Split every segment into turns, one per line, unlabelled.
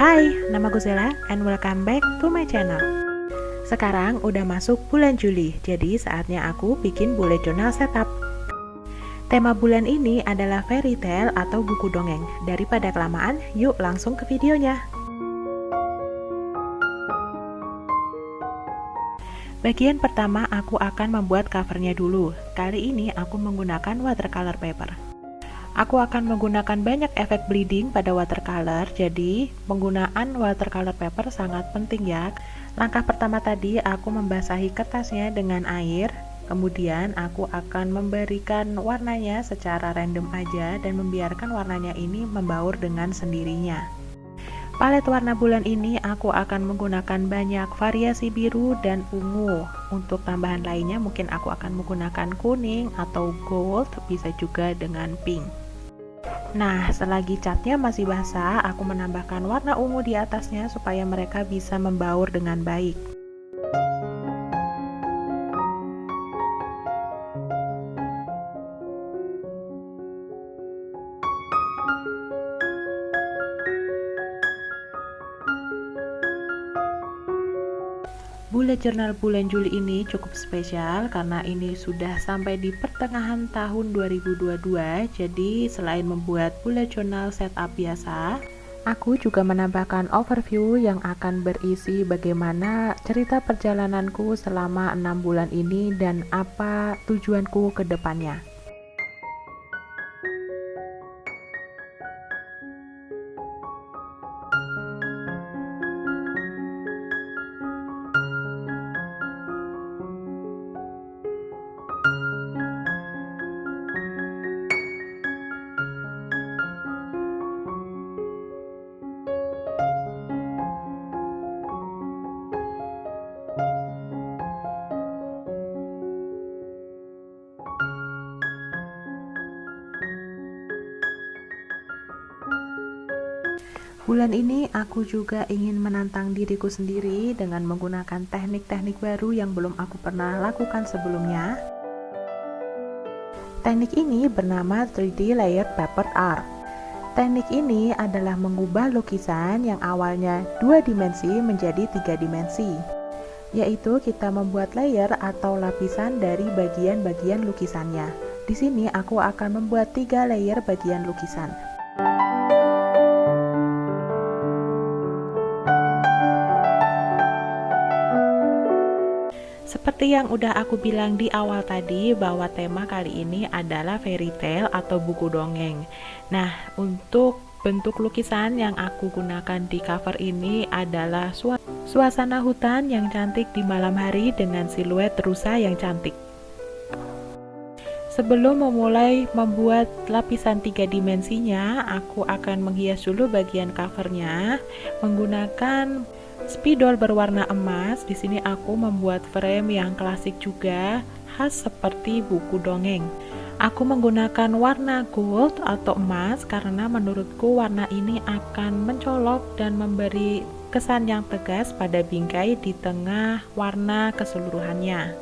Hai, nama gue Zela and welcome back to my channel. Sekarang udah masuk bulan Juli, jadi saatnya aku bikin bullet journal setup. Tema bulan ini adalah fairy tale atau buku dongeng. Daripada kelamaan, yuk langsung ke videonya. Bagian pertama aku akan membuat covernya dulu. Kali ini aku menggunakan watercolor paper. Aku akan menggunakan banyak efek bleeding pada watercolor, jadi penggunaan watercolor paper sangat penting ya. Langkah pertama tadi aku membasahi kertasnya dengan air, kemudian aku akan memberikan warnanya secara random aja dan membiarkan warnanya ini membaur dengan sendirinya. Palet warna bulan ini aku akan menggunakan banyak variasi biru dan ungu. Untuk tambahan lainnya mungkin aku akan menggunakan kuning atau gold, bisa juga dengan pink. Nah, selagi catnya masih basah, aku menambahkan warna ungu di atasnya supaya mereka bisa membaur dengan baik. Bullet journal bulan Juli ini cukup spesial karena ini sudah sampai di pertengahan tahun 2022. Jadi selain membuat bullet journal setup biasa, aku juga menambahkan overview yang akan berisi bagaimana cerita perjalananku selama 6 bulan ini dan apa tujuanku ke depannya. Bulan ini aku juga ingin menantang diriku sendiri dengan menggunakan teknik-teknik baru yang belum aku pernah lakukan sebelumnya. Teknik ini bernama 3D Layered Paper Art. Teknik ini adalah mengubah lukisan yang awalnya 2 dimensi menjadi 3 dimensi, yaitu kita membuat layer atau lapisan dari bagian-bagian lukisannya. Di sini aku akan membuat 3 layer bagian lukisan. Seperti yang udah aku bilang di awal tadi, bahwa tema kali ini adalah fairy tale atau buku dongeng. Nah, untuk bentuk lukisan yang aku gunakan di cover ini adalah suasana hutan yang cantik di malam hari dengan siluet rusa yang cantik. Sebelum memulai membuat lapisan 3 dimensinya, aku akan menghias dulu bagian covernya menggunakan spidol berwarna emas. Di sini aku membuat frame yang klasik juga, khas seperti buku dongeng. Aku menggunakan warna gold atau emas karena menurutku warna ini akan mencolok dan memberi kesan yang tegas pada bingkai di tengah warna keseluruhannya.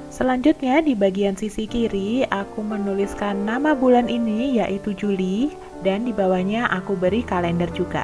Selanjutnya di bagian sisi kiri aku menuliskan nama bulan ini yaitu Juli, dan di bawahnya aku beri kalender juga.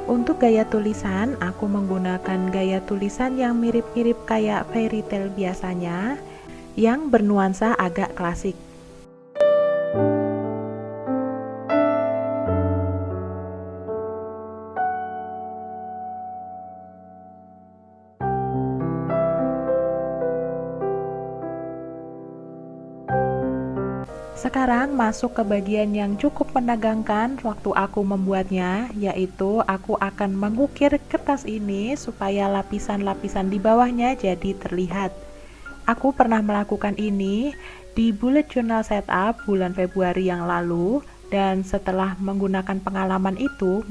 Untuk gaya tulisan aku menggunakan gaya tulisan yang mirip-mirip kayak fairy tale biasanya, yang bernuansa agak klasik. Sekarang masuk ke bagian yang cukup menegangkan waktu aku membuatnya, yaitu aku akan mengukir kertas ini supaya lapisan-lapisan di bawahnya jadi terlihat. Aku pernah melakukan ini di bullet journal setup bulan Februari yang lalu, dan setelah menggunakan pengalaman itu,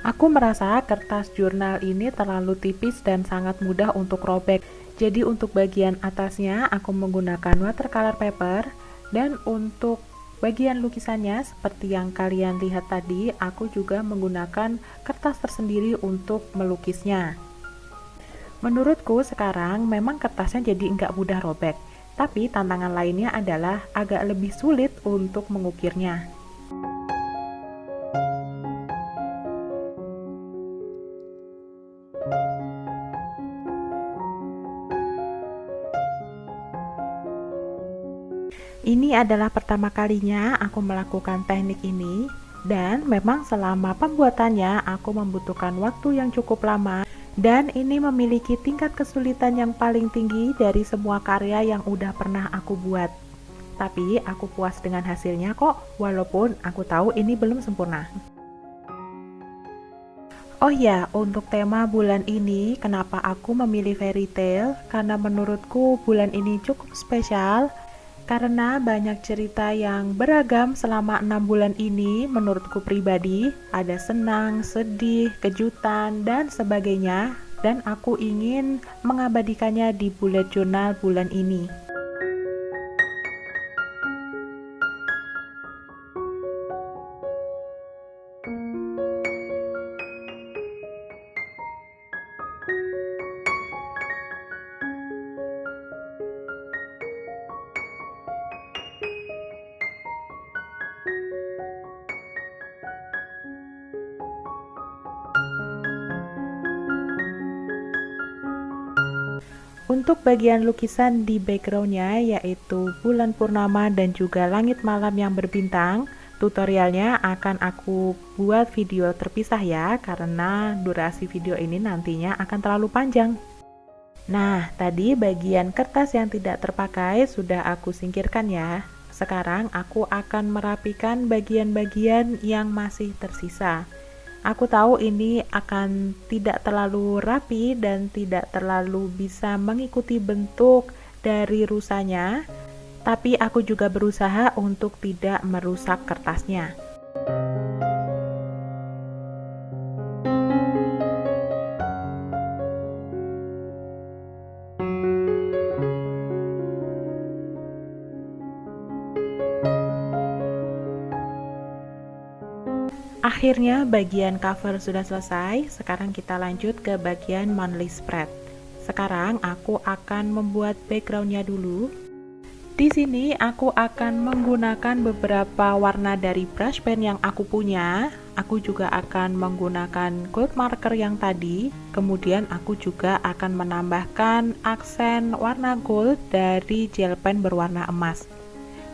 aku merasa kertas jurnal ini terlalu tipis dan sangat mudah untuk robek. Jadi untuk bagian atasnya aku menggunakan watercolor paper, dan untuk bagian lukisannya seperti yang kalian lihat tadi, aku juga menggunakan kertas tersendiri untuk melukisnya. Menurutku sekarang memang kertasnya jadi nggak mudah robek, tapi tantangan lainnya adalah agak lebih sulit untuk mengukirnya. Ini adalah pertama kalinya aku melakukan teknik ini, dan memang selama pembuatannya aku membutuhkan waktu yang cukup lama, dan ini memiliki tingkat kesulitan yang paling tinggi dari semua karya yang udah pernah aku buat. Tapi aku puas dengan hasilnya kok, walaupun aku tahu ini belum sempurna. Oh ya, untuk tema bulan ini, kenapa aku memilih fairy tale? Karena menurutku bulan ini cukup spesial, karena banyak cerita yang beragam selama 6 bulan ini. Menurutku pribadi, ada senang, sedih, kejutan, dan sebagainya, dan aku ingin mengabadikannya di bullet journal bulan ini. Untuk bagian lukisan di backgroundnya, yaitu bulan purnama dan juga langit malam yang berbintang, tutorialnya akan aku buat video terpisah ya, karena durasi video ini nantinya akan terlalu panjang. Nah, tadi bagian kertas yang tidak terpakai sudah aku singkirkan ya. Sekarang aku akan merapikan bagian-bagian yang masih tersisa. Aku tahu ini akan tidak terlalu rapi dan tidak terlalu bisa mengikuti bentuk dari rusanya, tapi aku juga berusaha untuk tidak merusak kertasnya. Akhirnya bagian cover sudah selesai. Sekarang kita lanjut ke bagian monthly spread. Sekarang aku akan membuat backgroundnya dulu. Di sini aku akan menggunakan beberapa warna dari brush pen yang aku punya. Aku juga akan menggunakan gold marker yang tadi. Kemudian aku juga akan menambahkan aksen warna gold dari gel pen berwarna emas.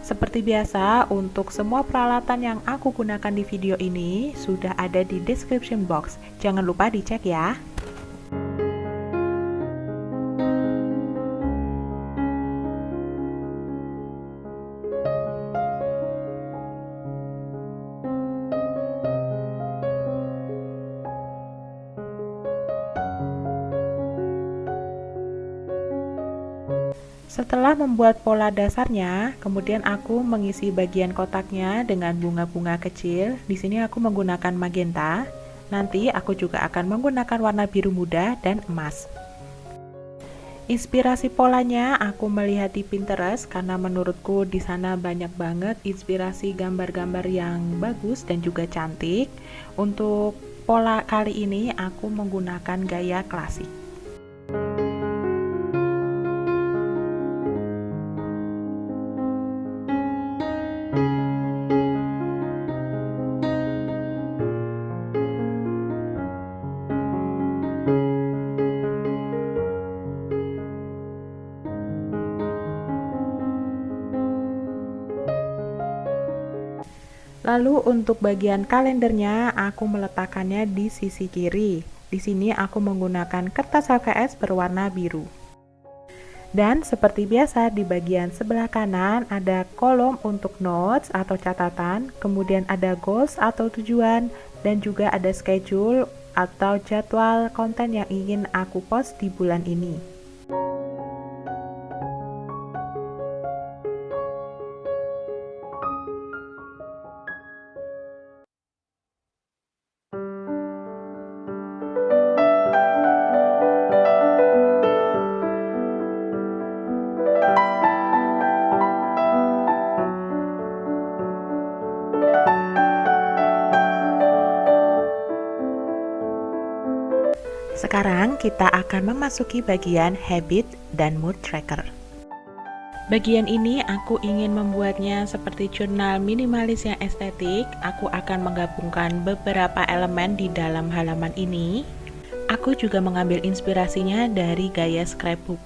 Seperti biasa, untuk semua peralatan yang aku gunakan di video ini sudah ada di description box. Jangan lupa dicek ya. Setelah membuat pola dasarnya, kemudian aku mengisi bagian kotaknya dengan bunga-bunga kecil. Di sini aku menggunakan magenta. Nanti aku juga akan menggunakan warna biru muda dan emas. Inspirasi polanya aku melihat di Pinterest karena menurutku di sana banyak banget inspirasi gambar-gambar yang bagus dan juga cantik. Untuk pola kali ini aku menggunakan gaya klasik. Lalu untuk bagian kalendernya, aku meletakkannya di sisi kiri. Di sini aku menggunakan kertas HVS berwarna biru. Dan seperti biasa di bagian sebelah kanan ada kolom untuk notes atau catatan, kemudian ada goals atau tujuan, dan juga ada schedule atau jadwal konten yang ingin aku post di bulan ini. Sekarang kita akan memasuki bagian habit dan mood tracker. Bagian ini aku ingin membuatnya seperti jurnal minimalis yang estetik. Aku akan menggabungkan beberapa elemen di dalam halaman ini. Aku juga mengambil inspirasinya dari gaya scrapbook.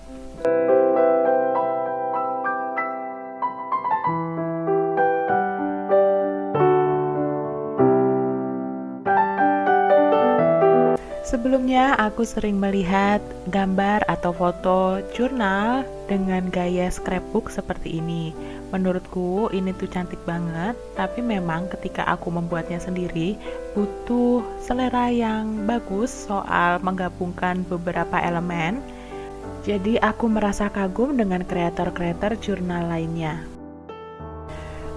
Sebelumnya, aku sering melihat gambar atau foto jurnal dengan gaya scrapbook seperti ini. Menurutku, ini tuh cantik banget, tapi memang ketika aku membuatnya sendiri, butuh selera yang bagus soal menggabungkan beberapa elemen. Jadi, aku merasa kagum dengan kreator-kreator jurnal lainnya.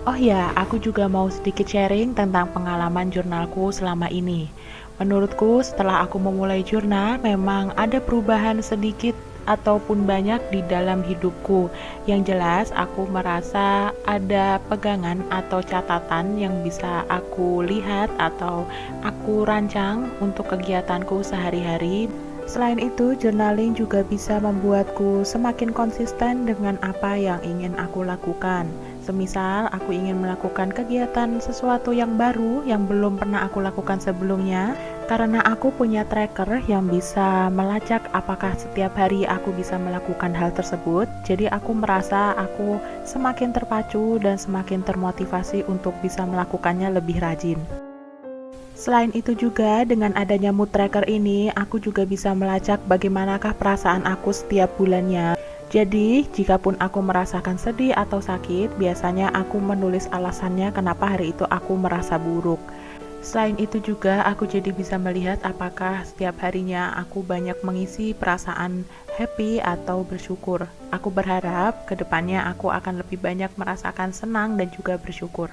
Oh ya, aku juga mau sedikit sharing tentang pengalaman jurnalku selama ini. Menurutku, setelah aku memulai jurnal, memang ada perubahan sedikit ataupun banyak di dalam hidupku. Yang jelas, aku merasa ada pegangan atau catatan yang bisa aku lihat atau aku rancang untuk kegiatanku sehari-hari. Selain itu, journaling juga bisa membuatku semakin konsisten dengan apa yang ingin aku lakukan. Semisal aku ingin melakukan kegiatan sesuatu yang baru yang belum pernah aku lakukan sebelumnya, karena aku punya tracker yang bisa melacak apakah setiap hari aku bisa melakukan hal tersebut. Jadi aku merasa aku semakin terpacu dan semakin termotivasi untuk bisa melakukannya lebih rajin. Selain itu juga, dengan adanya mood tracker ini, aku juga bisa melacak bagaimanakah perasaan aku setiap bulannya. Jadi, jikapun aku merasakan sedih atau sakit, biasanya aku menulis alasannya kenapa hari itu aku merasa buruk. Selain itu juga, aku jadi bisa melihat apakah setiap harinya aku banyak mengisi perasaan happy atau bersyukur. Aku berharap kedepannya aku akan lebih banyak merasakan senang dan juga bersyukur.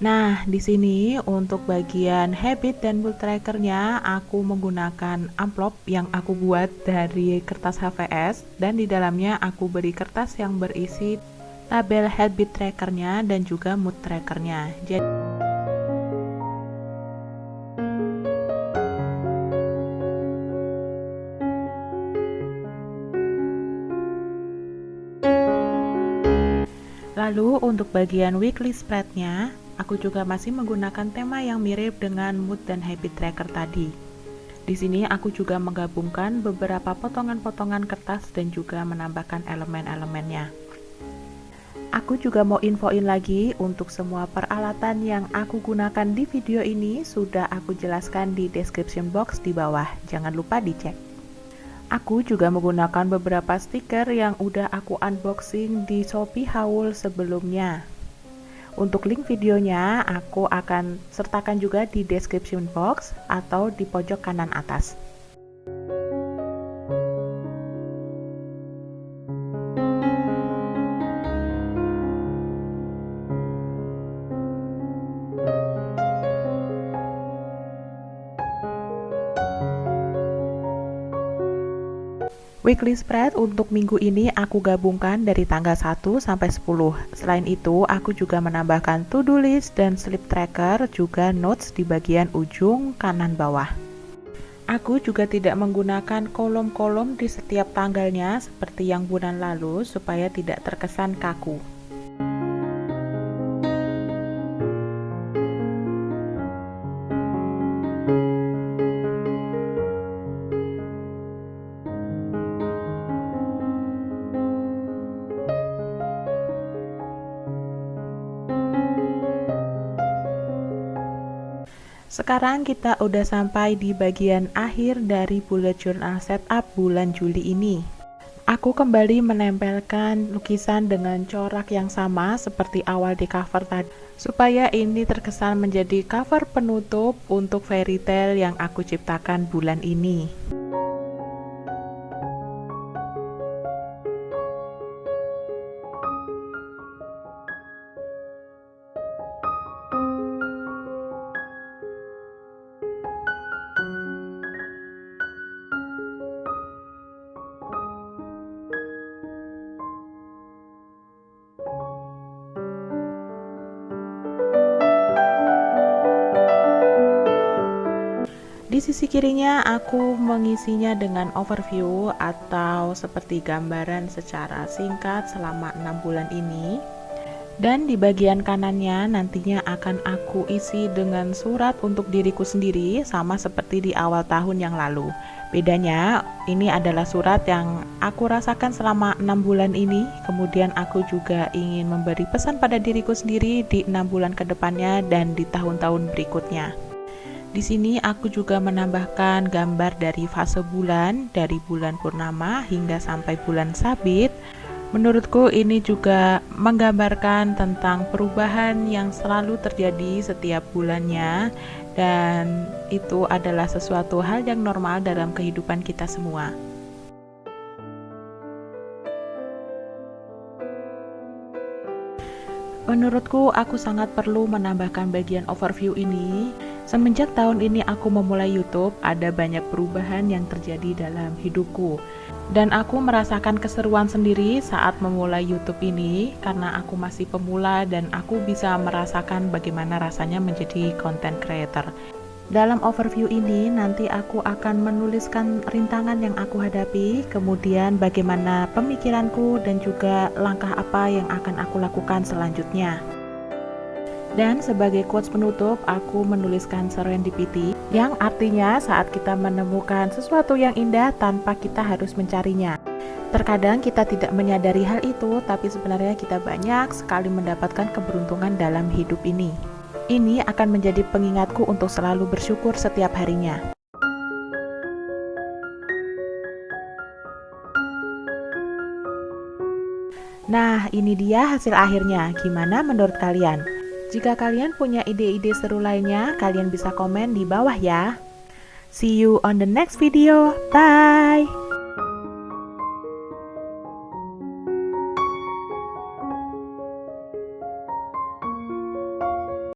Nah, di sini untuk bagian habit dan mood trackernya, aku menggunakan amplop yang aku buat dari kertas HVS dan di dalamnya aku beri kertas yang berisi tabel habit trackernya dan juga mood trackernya. Jadi lalu untuk bagian weekly spreadnya, aku juga masih menggunakan tema yang mirip dengan mood dan habit tracker tadi. Di sini aku juga menggabungkan beberapa potongan-potongan kertas dan juga menambahkan elemen-elemennya. Aku juga mau infoin lagi untuk semua peralatan yang aku gunakan di video ini sudah aku jelaskan di description box di bawah. Jangan lupa dicek. Aku juga menggunakan beberapa stiker yang udah aku unboxing di Shopee Haul sebelumnya. Untuk link videonya aku akan sertakan juga di description box atau di pojok kanan atas. Weekly spread untuk minggu ini aku gabungkan dari tanggal 1 sampai 10. Selain itu, aku juga menambahkan to-do list dan sleep tracker, juga notes di bagian ujung kanan bawah. Aku juga tidak menggunakan kolom-kolom di setiap tanggalnya seperti yang bulan lalu supaya tidak terkesan kaku. Sekarang kita udah sampai di bagian akhir dari bullet journal setup bulan Juli ini. Aku kembali menempelkan lukisan dengan corak yang sama seperti awal di cover tadi, supaya ini terkesan menjadi cover penutup untuk fairy tale yang aku ciptakan bulan ini. Di sisi kirinya aku mengisinya dengan overview atau seperti gambaran secara singkat selama 6 bulan ini. Dan di bagian kanannya nantinya akan aku isi dengan surat untuk diriku sendiri, sama seperti di awal tahun yang lalu. Bedanya ini adalah surat yang aku rasakan selama 6 bulan ini. Kemudian aku juga ingin memberi pesan pada diriku sendiri di 6 bulan ke depannya dan di tahun-tahun berikutnya. Di sini aku juga menambahkan gambar dari fase bulan, dari bulan purnama hingga sampai bulan sabit. Menurutku ini juga menggambarkan tentang perubahan yang selalu terjadi setiap bulannya, dan itu adalah sesuatu hal yang normal dalam kehidupan kita semua. Menurutku aku sangat perlu menambahkan bagian overview ini. Semenjak tahun ini aku memulai YouTube, ada banyak perubahan yang terjadi dalam hidupku. Dan aku merasakan keseruan sendiri saat memulai YouTube ini, karena aku masih pemula dan aku bisa merasakan bagaimana rasanya menjadi content creator. Dalam overview ini nanti aku akan menuliskan rintangan yang aku hadapi, kemudian bagaimana pemikiranku dan juga langkah apa yang akan aku lakukan selanjutnya. Dan sebagai quotes penutup, aku menuliskan serendipity, yang artinya saat kita menemukan sesuatu yang indah tanpa kita harus mencarinya. Terkadang kita tidak menyadari hal itu, tapi sebenarnya kita banyak sekali mendapatkan keberuntungan dalam hidup ini. Ini akan menjadi pengingatku untuk selalu bersyukur setiap harinya. Nah, ini dia hasil akhirnya. Gimana menurut kalian? Jika kalian punya ide-ide seru lainnya, kalian bisa komen di bawah ya. See you on the next video. Bye!